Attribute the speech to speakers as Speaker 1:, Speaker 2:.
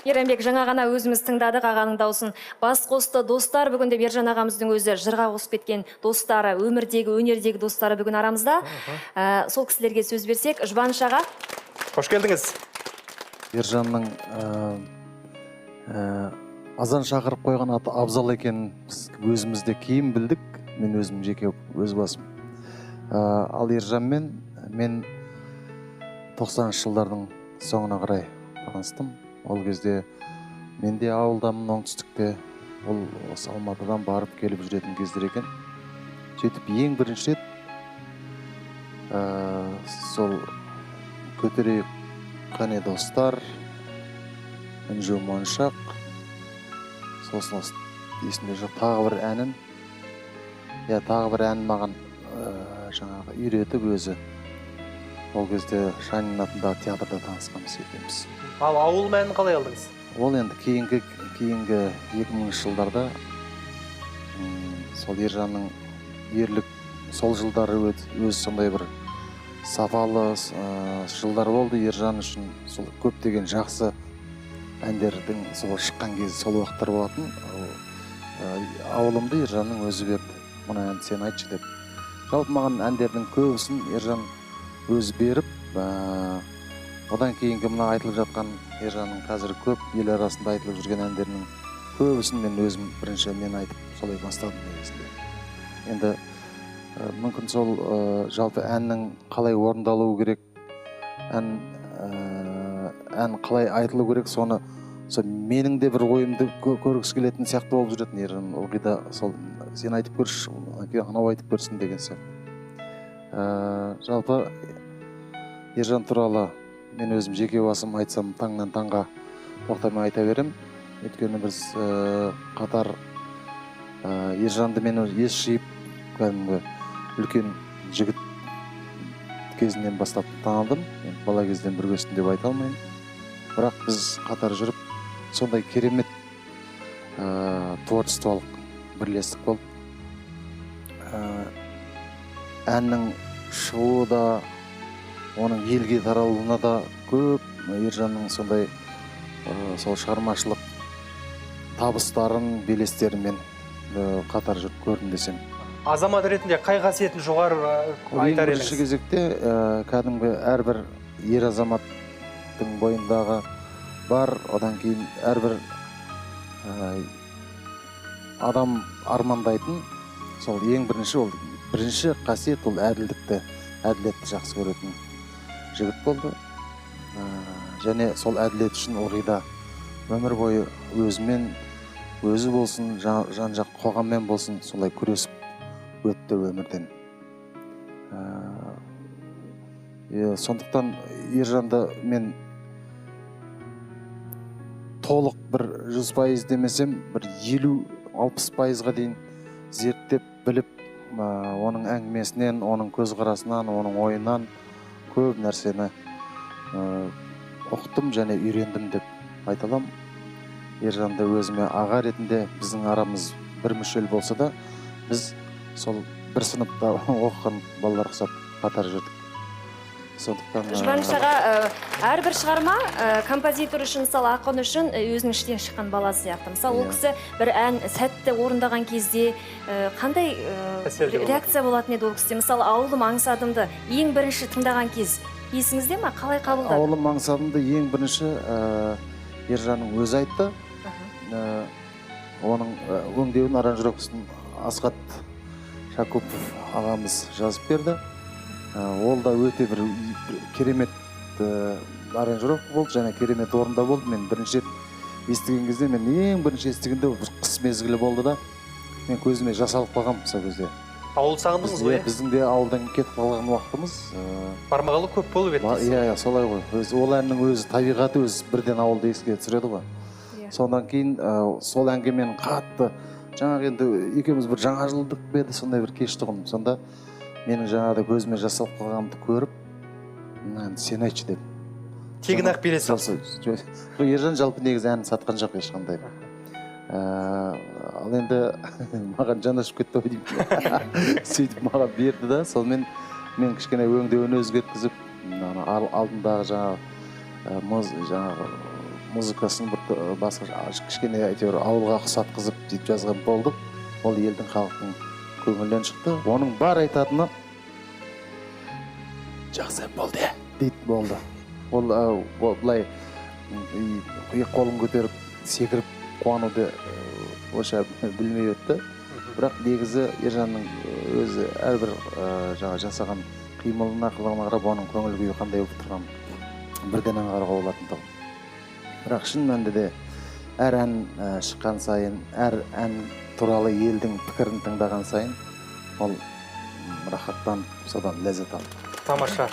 Speaker 1: Мейрамбек, жаңа ғана өзіміз тыңдадық ағаның даусын. Бас қосты достар, бүгін де Ержан ағамыздың өзі жырға қосып кеткен достары, өмірдегі, өнердегі достары бүгін арамызда. Сол кісілерге сөз берсек, Жұбаныш аға.
Speaker 2: Қош келдіңіз.
Speaker 3: Ержанның азан шақырып қойған аты абзал екенін біз өзімізде кейін білдік. Мен өзім жеке өз басым. Ал Ержанмен мен 90-шы жылдардың соңына қарай таныстым. Ол кезде мен де ауылдамын, оңтүстікте. Ол осы Алматыдан барып келіп жүретін кездер екен. Сөйтіп ең бірінші рет сол көтерейік қане достар, Інжу Моншақ, сосын есімде жоқ тағы бір әнін, тағы бір әнін маған жаңағы үйретіп өзі. Ол кезде Шанин атындағы театрда танысқанбыз екенбіз.
Speaker 2: Ал ауыл мәнін қалай алдыңыз?
Speaker 3: Ол енді кейінгі 2000-ші жылдарда сол Ержанның ерлік сол жылдары өзі сондай бір сапалы жылдар болды. Ержан үшін сол көптеген жақсы әндердің сол шыққан кезі сол уақыттар болатын. Ауылымды Ержанның өзі берді. Мұны әнді сен айтшы деп. Жалпы маған әндердің көбісін Ержан өзі беріп, одан кейінгі мына айтылып жатқан Ержанның қазір көп ел арасында айтылып жүрген әндерінің көбісін мен өзім бірінші мен айтып солай бастадым негізінде. Енді мүмкін сол жалпы әннің қалай орындалуы керек, ән қалай айтылу керек, соны менің де бір ойымды көргісі келетін сияқты болып жүретін Ержан. Ылғи да сол сен айтып көрші, анау айтып көрсін деген сияқты. Жалпы Ержан туралы мен өзім жеке басым айтсам таңнан таңға тоқтамай айта берем. Өйткені біз қатар Ержанды мен ес жиып, кәдімгі үлкен жігіт кезінен бастап таныдым. Бала кезден біргесін деп айта алмаймын. Бірақ біз қатар жүріп, сондай керемет творчестволық бірлестік болып, әннің шығуы да, оның елге таралуына да көп Ержанның сондай сол шығармашылық табыстарын, белестерімен қатар жүріп көрдім десем.
Speaker 2: Азамат ретінде қай қасиетін жоғары айтар едіңіз?
Speaker 3: Бірінші кезекте кәдімгі әрбір ер азаматтың бойындағы бар, одан кейін әрбір адам армандайтын сол ең бірінші қасиет ол әділдікті, әділетті жақсы көретін жігіт болды. Және сол әділет үшін ылғи да өмір бойы өзімен, өзі болсын, жан-жақ қоғаммен болсын, солай күресіп өтті өмірден. Сондықтан Ержанды мен толық бір 100% демесем, бір 50-60%-ға дейін зерттеп, біліп, оның әңгімесінен, оның көзқарасынан, оның ойынан көп нәрсені ұқтым және үйрендім деп айта аламын. Ержанды өзіме аға ретінде біздің арамыз бір мүшел болса да, біз сол бір сыныпта оқыған балалар ұқсап қатар жүрдік.
Speaker 1: Жұбаныш аға, әрбір шығарма композитор үшін, мысалы ақын үшін өзінің іштен шыққан баласы сияқты. Мысалы, ол кісі бір ән сәтті орындаған кезде қандай реакция болатын еді ол кісіде? Мысалы, ауылым аңсадымды ең бірінші тыңдаған кез есіңізде ма? Қалай қабылдады?
Speaker 3: Ауылым аңсадымды ең бірінші Ержанның өзі айтты. Оның өңдеуін аранжировкасын Асқат Шакупов ағамыз жазып берді. Ол да өте бір керемет аранжировка болды және керемет орында болды. Мен бірінші естіген кезде, мен ең бірінші естігенде бір қыс мезгілі болды да, мен көзіме жас алып қалғам сол кезде.
Speaker 2: Ауыл сағындыңыз ғой?
Speaker 3: Біздің де ауылдан кетіп қалған уақытымыз.
Speaker 2: Бармағалы көп болып еді.
Speaker 3: Иә, солай ғой. Ол әннің өзі, табиғаты өзі бірден ауылды еске түсіреді ғой. Содан кейін сол әнге мен қатты, жаңағы енді екеуміз бір жаңа жылдық беді, сондай бір кештіғым. Сонда менің жаңағыда көзіме жас алып қалғанымды көріп, сен айтшы деп.
Speaker 2: Тегін ақ бере салсын.
Speaker 3: Ержан жалпы негізі әнін сатқан жоқ ешқандай. Ал енді маған жанашып кетті ой деймін. Сөйтіп маған берді да, сонымен мен кішкене өңдеуін өзгерткізіп, алдындағы жаңағы музыкасын бір басқа кішкене әйтеуір ауылға ұқсатқызып сөйтіп жазған болдық. Ол елдің халықтың көңілінен шықты. Оның бар айтатыны жақсы болды дейді болды. Ол былай қолын көтеріп секіріп қуануды оша білмей өтті. Бірақ негізі Ержанның өзі әрбір жаңа жасаған қимылына, қылығына қарап оның көңіл күйі қандай болып тұрғанын бірден аңғаруға болатындығы. Бірақ шын мәнінде де әр ән шыққан сайын, әр ән туралы елдің пікірін тыңдаған сайын ол рахаттан содан ләззат алды.
Speaker 2: Тамаша.